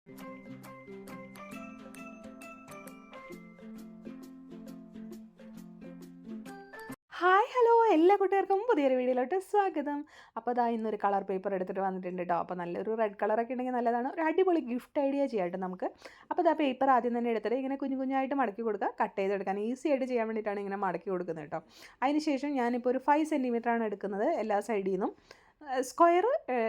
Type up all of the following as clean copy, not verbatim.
Hi hello എല്ലാ കൂട്ടുകാർക്കും പുതിയൊരു വീഡിയോയിലോട്ട് സ്വാഗതം. അപ്പോൾ അതാ ഇന്നൊരു കളർ പേപ്പർ എടുത്തിട്ട് വന്നിട്ടുണ്ട് കേട്ടോ. അപ്പോൾ നല്ലൊരു റെഡ് കളറൊക്കെ ഉണ്ടെങ്കിൽ നല്ലതാണ്. ഒരു അടിപൊളി ഗിഫ്റ്റ് ഐഡിയ ചെയ്യാം കേട്ടോ നമുക്ക്. അപ്പോൾ അതാ പേപ്പർ ആദ്യം തന്നെ എടുത്തിട്ട് ഇങ്ങനെ കുഞ്ഞു കുഞ്ഞായിട്ട് മടക്കി കൊടുക്കുക. കട്ട് ചെയ്തെടുക്കാൻ ഈസി ആയിട്ട് ചെയ്യാൻ വേണ്ടിയിട്ടാണ് ഇങ്ങനെ മടക്കി കൊടുക്കുന്നത് കേട്ടോ. അതിന് ശേഷം ഞാനിപ്പോൾ ഒരു 5 സെൻറ്റിമീറ്ററാണ് എടുക്കുന്നത് എല്ലാ സൈഡിൽ നിന്നും. സ്ക്വയർ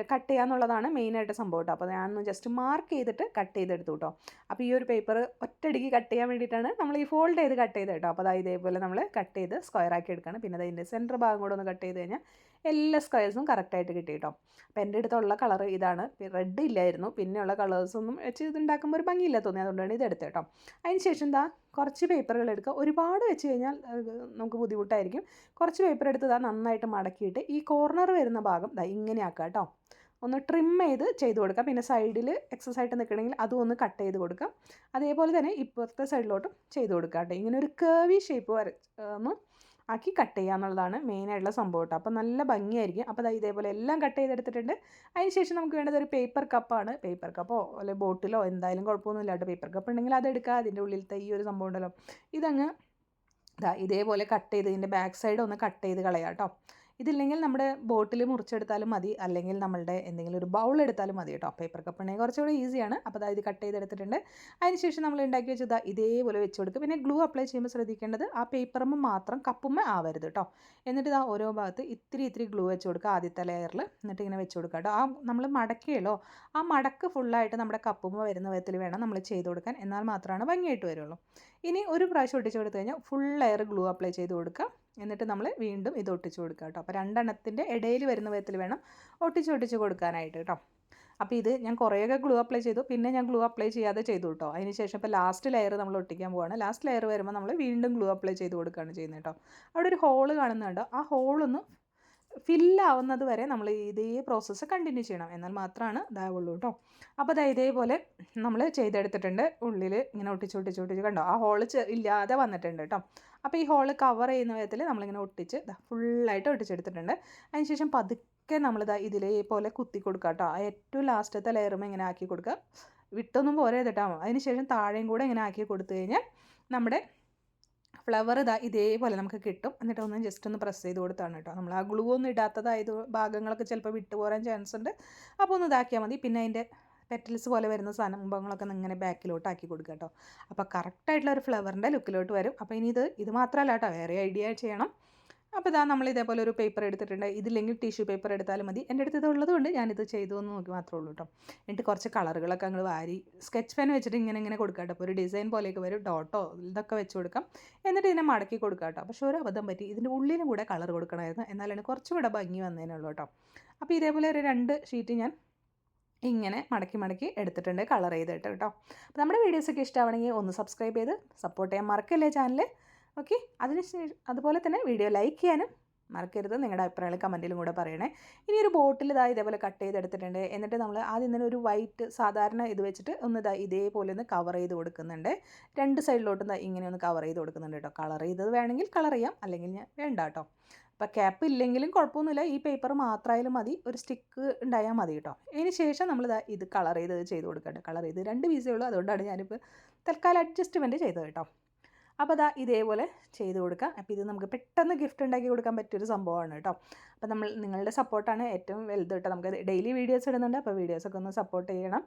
കട്ട് ചെയ്യാന്നുള്ളതാണ് മെയിനായിട്ട് സംഭവം കേട്ടോ. അപ്പോൾ ഞാനൊന്ന് ജസ്റ്റ് മാർക്ക് ചെയ്തിട്ട് കട്ട് ചെയ്തെടുത്തു കേട്ടോ. അപ്പോൾ ഈ ഒരു പേപ്പർ ഒറ്റയടിക്ക് കട്ട് ചെയ്യാൻ വേണ്ടിയിട്ടാണ് നമ്മൾ ഈ ഫോൾഡ് ചെയ്ത് കട്ട് ചെയ്ത് കേട്ടോ. അപ്പോൾ അതായത് ഇതേപോലെ നമ്മൾ കട്ട് ചെയ്ത് സ്ക്വയർ ആക്കി എടുക്കണം. പിന്നെ അതിൻ്റെ സെൻറ്റർ ഭാഗം കൂടെ ഒന്ന് കട്ട് ചെയ്ത് കഴിഞ്ഞാൽ എല്ലാ സ്ക്വയർസും കറക്റ്റായിട്ട് കിട്ടി കേട്ടോ. അപ്പോൾ എൻ്റെ അടുത്തുള്ള കളർ ഇതാണ്. റെഡ് ഇല്ലായിരുന്നു. പിന്നെയുള്ള കളേഴ്സൊന്നും വെച്ച് ഇതുണ്ടാക്കുമ്പോൾ ഒരു ഭംഗിയില്ല തോന്നി, അതുകൊണ്ടാണ് ഇത് എടുത്തത് കേട്ടോ. അതിന് ശേഷം എന്താ കുറച്ച് പേപ്പറുകൾ എടുക്കുക. ഒരുപാട് വെച്ച് കഴിഞ്ഞാൽ നമുക്ക് ബുദ്ധിമുട്ടായിരിക്കും. കുറച്ച് പേപ്പർ എടുത്ത് നന്നായിട്ട് മടക്കിയിട്ട് ഈ കോർണർ വരുന്ന ഭാഗം ഇങ്ങനെ ആക്കുക കേട്ടോ. ഒന്ന് ട്രിം ചെയ്ത് കൊടുക്കാം. പിന്നെ സൈഡിൽ എക്സസ് ആയിട്ട് നിൽക്കണമെങ്കിൽ അതും ഒന്ന് കട്ട് ചെയ്ത് കൊടുക്കാം. അതേപോലെ തന്നെ ഇപ്പുറത്തെ സൈഡിലോട്ടും ചെയ്ത് കൊടുക്കാം കേട്ടോ. ഇങ്ങനെ ഒരു കേവി ഷേപ്പ് ഒന്ന് ആക്കി കട്ട് ചെയ്യുക എന്നുള്ളതാണ് മെയിനായിട്ടുള്ള സംഭവം കേട്ടോ. അപ്പോൾ നല്ല ഭംഗിയായിരിക്കും. അപ്പോൾ ഇതേപോലെ എല്ലാം കട്ട് ചെയ്തെടുത്തിട്ടുണ്ട്. അതിന് ശേഷം നമുക്ക് വേണ്ടത് ഒരു പേപ്പർ കപ്പാണ്. പേപ്പർ കപ്പോ അല്ലെങ്കിൽ ബോട്ടിലോ എന്തായാലും കുഴപ്പമൊന്നുമില്ല കേട്ടോ. പേപ്പർ കപ്പ് ഉണ്ടെങ്കിൽ അതെടുക്കുക. അതിൻ്റെ ഉള്ളിലത്തെ ഈ ഒരു സംഭവം ഉണ്ടല്ലോ, ഇതങ്ങ് ഇതേപോലെ കട്ട് ചെയ്ത് ഇതിൻ്റെ ബാക്ക് സൈഡ് ഒന്ന് കട്ട് ചെയ്ത് കളയാം കേട്ടോ. ഇതില്ലെങ്കിൽ നമ്മുടെ ബോട്ടിൽ മുറിച്ചെടുത്താലും മതി, അല്ലെങ്കിൽ നമ്മളുടെ എന്തെങ്കിലും ഒരു ബൗൾ എടുത്താലും മതി കേട്ടോ. പേപ്പർ കപ്പ് ഉണ്ടെങ്കിൽ കുറച്ചുകൂടി ഈസിയാണ്. അപ്പോൾ ഇത് കട്ട് ചെയ്തെടുത്തിട്ടുണ്ട്. അതിനുശേഷം നമ്മൾ ഉണ്ടാക്കി വെച്ചത് ഇതേപോലെ വെച്ച് കൊടുക്കുക. പിന്നെ ഗ്ലൂ അപ്ലൈ ചെയ്യുമ്പോൾ ശ്രദ്ധിക്കേണ്ടത് ആ പേപ്പറുമ്പോൾ മാത്രം കപ്പുമ്പോൾ ആവരുത് കേട്ടോ. എന്നിട്ട് ഓരോ ഭാഗത്ത് ഇത്തിരി ഗ്ലൂ വെച്ച് കൊടുക്കുക ആദ്യത്തെ ലെയറിൽ. എന്നിട്ട് ഇങ്ങനെ വെച്ച് കൊടുക്കുക കേട്ടോ. ആ നമ്മൾ മടക്കിയല്ലോ, ആ മടക്ക് ഫുള്ളായിട്ട് നമ്മുടെ കപ്പുമ്പോൾ വരുന്ന വിധത്തിൽ വേണം നമ്മൾ ചെയ്ത് കൊടുക്കാൻ. എന്നാൽ മാത്രമാണ് ഭംഗിയായിട്ട് വരുള്ളൂ. ഇനി ഒരു പ്രാവശ്യം ഒട്ടിച്ച് കൊടുത്തു കഴിഞ്ഞാൽ ഫുൾ ലെയർ ഗ്ലൂ അപ്ലൈ ചെയ്ത് കൊടുക്കുക. എന്നിട്ട് നമ്മൾ വീണ്ടും ഇത് ഒട്ടിച്ച് കൊടുക്കുക കേട്ടോ. അപ്പോൾ രണ്ടെണ്ണത്തിൻ്റെ ഇടയിൽ വരുന്ന വിധത്തിൽ വേണം ഒട്ടിച്ച് കൊടുക്കാനായിട്ട് കേട്ടോ. അപ്പോൾ ഇത് ഞാൻ കുറേയൊക്കെ ഗ്ലൂ അപ്ലൈ ചെയ്തു. പിന്നെ ഞാൻ ഗ്ലൂ അപ്ലൈ ചെയ്യാതെ ചെയ്തു കേട്ടോ. അതിന് ശേഷം ഇപ്പോൾ ലാസ്റ്റ് ലെയർ നമ്മൾ ഒട്ടിക്കാൻ പോവുകയാണ്. ലാസ്റ്റ് ലെയർ വരുമ്പോൾ നമ്മൾ വീണ്ടും ഗ്ലൂ അപ്ലൈ ചെയ്ത് കൊടുക്കുകയാണ് ചെയ്യുന്നത് കേട്ടോ. അവിടെ ഒരു ഹോള് കാണുന്നുണ്ടോ, ആ ഹോളൊന്ന് ഫില്ലാവുന്നത് വരെ നമ്മൾ ഇതേ പ്രോസസ്സ് കണ്ടിന്യൂ ചെയ്യണം. എന്നാൽ മാത്രമാണ് ഇതാവുള്ളൂ കേട്ടോ. അപ്പോൾ ഇതേപോലെ നമ്മൾ ചെയ്തെടുത്തിട്ടുണ്ട്. ഉള്ളിൽ ഇങ്ങനെ ഒട്ടിച്ച് കണ്ടോ, ആ ഹോള് ഇല്ലാതെ വന്നിട്ടുണ്ട് കേട്ടോ. അപ്പോൾ ഈ ഹോള് കവർ ചെയ്യുന്ന വിധത്തിൽ നമ്മളിങ്ങനെ ഒട്ടിച്ച് ഫുള്ളായിട്ട് ഒട്ടിച്ചെടുത്തിട്ടുണ്ട്. അതിനുശേഷം പതുക്കെ ഇതിലേപോലെ കുത്തി കൊടുക്കുക കേട്ടോ. ആ ഏറ്റവും ലാസ്റ്റത്തെ ലെയറും ഇങ്ങനെ ആക്കി കൊടുക്കുക. വിട്ടൊന്നും പോരെ കേട്ടോ. അതിനുശേഷം താഴെയും കൂടെ ഇങ്ങനെ ആക്കി കൊടുത്തു കഴിഞ്ഞാൽ നമ്മുടെ ഫ്ലവർ ഇതേപോലെ നമുക്ക് കിട്ടും. എന്നിട്ട് ഒന്ന് ജസ്റ്റ് ഒന്ന് പ്രസ് ചെയ്ത് കൊടുത്താണ് കേട്ടോ. നമ്മൾ ആ ഗ്ലൂ ഒന്നും ഇടാത്തതായത് ഭാഗങ്ങളൊക്കെ ചിലപ്പോൾ വിട്ടു പോരാൻ ചാൻസ് ഉണ്ട്. അപ്പോൾ ഒന്ന് ഇതാക്കിയാൽ മതി. പിന്നെ അതിൻ്റെ പെറ്റൽസ് പോലെ വരുന്ന സംഭവങ്ങളൊക്കെ ഇങ്ങനെ ബാക്കിലോട്ട് ആക്കി കൊടുക്കുക കേട്ടോ. അപ്പോൾ കറക്റ്റായിട്ടുള്ള ഒരു ഫ്ലവറിൻ്റെ ലുക്കിലോട്ട് വരും. അപ്പോൾ ഇനി ഇത് മാത്രമല്ല കേട്ടോ, വേറെ ഐഡിയ ചെയ്യണം. അപ്പോൾ നമ്മൾ ഇതേപോലെ ഒരു പേപ്പർ എടുത്തിട്ടുണ്ട്. ഇതില്ലെങ്കിൽ ടിഷ്യൂ പേപ്പർ എടുത്താലും മതി. എൻ്റെ അടുത്ത് ഇതുള്ളത് കൊണ്ട് ഞാനിത് ചെയ്തു എന്ന് നോക്കി മാത്രമേ ഉള്ളൂ കേട്ടോ. എന്നിട്ട് കുറച്ച് കളറുകളൊക്കെ അങ്ങ് വാരി സ്കെച്ച് പെൻ വെച്ചിട്ട് ഇങ്ങനെ കൊടുക്കാം കേട്ടോ. അപ്പോൾ ഒരു ഡിസൈൻ പോലെയൊക്കെ വരും. ഡോട്ടോ ഇതൊക്കെ വെച്ച് കൊടുക്കാം. എന്നിട്ട് ഇതിനെ മടക്കി കൊടുക്കാം കേട്ടോ. പക്ഷേ ഒരു അബദ്ധം പറ്റി, ഇതിൻ്റെ ഉള്ളിലും കൂടെ കളർ കൊടുക്കണമായിരുന്നു. എന്നാലാണ് കുറച്ചും കൂടെ ഭംഗി വന്നതിനുള്ളൂ കേട്ടോ. അപ്പോൾ ഇതേപോലെ ഒരു 2 ഷീറ്റ് ഞാൻ ഇങ്ങനെ മടക്കി എടുത്തിട്ടുണ്ട്, കളർ ചെയ്തിട്ട് കേട്ടോ. അപ്പോൾ നമ്മുടെ വീഡിയോസൊക്കെ ഇഷ്ടമാണെങ്കിൽ ഒന്ന് സബ്സ്ക്രൈബ് ചെയ്ത് സപ്പോർട്ട് ചെയ്യാൻ മറക്കല്ലേ ചാനൽ. ഓക്കെ, അതുപോലെ തന്നെ വീഡിയോ ലൈക്ക് ചെയ്യാനും മറക്കരുത്. നിങ്ങളുടെ അഭിപ്രായങ്ങൾ കമൻറ്റിലും കൂടെ പറയണേ. ഇനി ഒരു ബോട്ടിൽ ഇതേപോലെ കട്ട് ചെയ്തെടുത്തിട്ടുണ്ട്. എന്നിട്ട് നമ്മൾ ആദ്യം തന്നെ ഒരു വൈറ്റ് സാധാരണ ഇത് വെച്ചിട്ട് ഒന്ന് ഇതേപോലെ ഒന്ന് കവർ ചെയ്ത് കൊടുക്കുന്നുണ്ട്. 2 സൈഡിലോട്ടും ഇങ്ങനെ ഒന്ന് കവർ ചെയ്ത് കൊടുക്കുന്നുണ്ട് കേട്ടോ. കളർ ചെയ്തത് വേണമെങ്കിൽ കളർ ചെയ്യാം, അല്ലെങ്കിൽ ഞാൻ വേണ്ട കേട്ടോ. അപ്പോൾ ക്യാപ്പ് ഇല്ലെങ്കിലും കുഴപ്പമൊന്നുമില്ല, ഈ പേപ്പർ മാത്രമായാലും മതി, ഒരു സ്റ്റിക്ക് ഉണ്ടായാൽ മതി കേട്ടോ. അതിന് ശേഷം നമ്മൾ ഇത് കളർ ചെയ്ത് കൊടുക്കട്ടെ. കളർ ചെയ്ത് 2 പീസേ ഉള്ളൂ, അതുകൊണ്ടാണ് ഞാനിപ്പോൾ തൽക്കാലം അഡ്ജസ്റ്റ്മെൻറ്റ് ചെയ്തത് കേട്ടോ. അപ്പോൾ ഇതേപോലെ ചെയ്ത് കൊടുക്കുക. അപ്പോൾ ഇത് നമുക്ക് പെട്ടെന്ന് ഗിഫ്റ്റ് ഉണ്ടാക്കി കൊടുക്കാൻ പറ്റിയൊരു സംഭവമാണ് കേട്ടോ. അപ്പോൾ നിങ്ങളുടെ സപ്പോർട്ടാണ് ഏറ്റവും വലുത് കേട്ടോ. നമുക്ക് ഡെയിലി വീഡിയോസ് ഇടുന്നുണ്ട്. അപ്പോൾ വീഡിയോസൊക്കെ ഒന്ന് സപ്പോർട്ട് ചെയ്യണം.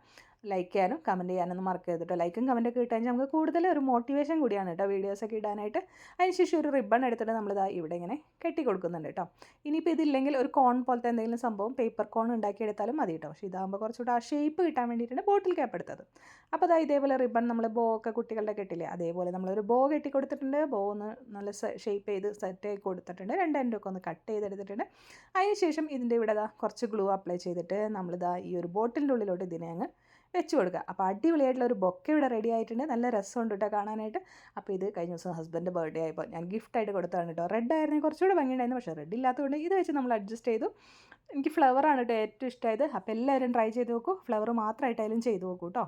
ലൈക്ക് ചെയ്യാനും കമൻറ്റ് ചെയ്യാനൊന്നും മറക്കരുത് കേട്ടോ. ലൈക്കും കമൻറ്റൊക്കെ കിട്ടാൻ നമുക്ക് കൂടുതൽ ഒരു മോട്ടിവേഷൻ കൂടിയാണ് കേട്ടോ വീഡിയോസൊക്കെ ഇടാനായിട്ട്. അതിനുശേഷം ഒരു റിബൺ എടുത്തിട്ട് നമ്മൾ ഇവിടെ ഇങ്ങനെ കെട്ടി കൊടുക്കുന്നുണ്ട് കേട്ടോ. ഇനിയിപ്പോൾ ഇതില്ലെങ്കിൽ ഒരു കോൺ പോലത്തെ എന്തെങ്കിലും സംഭവം പേപ്പർ കോൺ ഉണ്ടാക്കിയെടുത്താലും മതി കേട്ടോ. പക്ഷേ ഇതാകുമ്പോൾ കുറച്ചുകൂടെ ആ ഷേപ്പ് കിട്ടാൻ വേണ്ടിയിട്ടാണ് ബോട്ടിൽ ക്യാപ്പ് എടുത്തത്. അപ്പോൾ ഇതേപോലെ റിബൺ നമ്മൾ ബോ ഒക്കെ കുട്ടികളുടെ കെട്ടില്ലേ, അതേപോലെ നമ്മളൊരു ബോ കെട്ടി കൊടുത്തിട്ടുണ്ട്. ബോ ഒന്ന് നല്ല ഷേപ്പ് ചെയ്ത് സെറ്റ് ആക്കി കൊടുത്തിട്ടുണ്ട്. 2 എൻഡൊക്കെ ഒന്ന് കട്ട് ചെയ്തെടുത്തിട്ടുണ്ട്. അതിനുശേഷം ഇതിൻ്റെ ഇവിടെ കുറച്ച് ഗ്ലൂ അപ്ലൈ ചെയ്തിട്ട് ഈ ഒരു ബോട്ടിലിൻ്റെ ഉള്ളിലോട്ട് ഇതിനെ അങ്ങ് വെച്ച് കൊടുക്കുക. അപ്പോൾ അടിപൊളിയായിട്ടുള്ള ഒരു ബൊക്കെ ഇവിടെ റെഡി ആയിട്ടുണ്ട്. നല്ല രസമുണ്ട് കേട്ടോ കാണാനായിട്ട്. അപ്പോൾ ഇത് കഴിഞ്ഞ ദിവസം ഹസ്ബൻഡ് ബർത്ത്ഡേ ആയപ്പോൾ ഞാൻ ഗിഫ്റ്റായിട്ട് കൊടുത്തതാണ് കേട്ടോ. റെഡ് ആയിരുന്നു കുറച്ചുകൂടെ ഭംഗിയുണ്ടായിരുന്നു, പക്ഷേ റെഡ് ഇല്ലാത്തതുകൊണ്ട് ഇത് വെച്ച് നമ്മൾ അഡ്ജസ്റ്റ് ചെയ്തു. എനിക്ക് ഫ്ലവറാണ് കേട്ടോ ഏറ്റവും ഇഷ്ടമായത്. അപ്പോൾ എല്ലാവരും ട്രൈ ചെയ്ത് നോക്കൂ. ഫ്ലവർ മാത്രമായിട്ടായാലും ചെയ്ത് നോക്കൂ കേട്ടോ.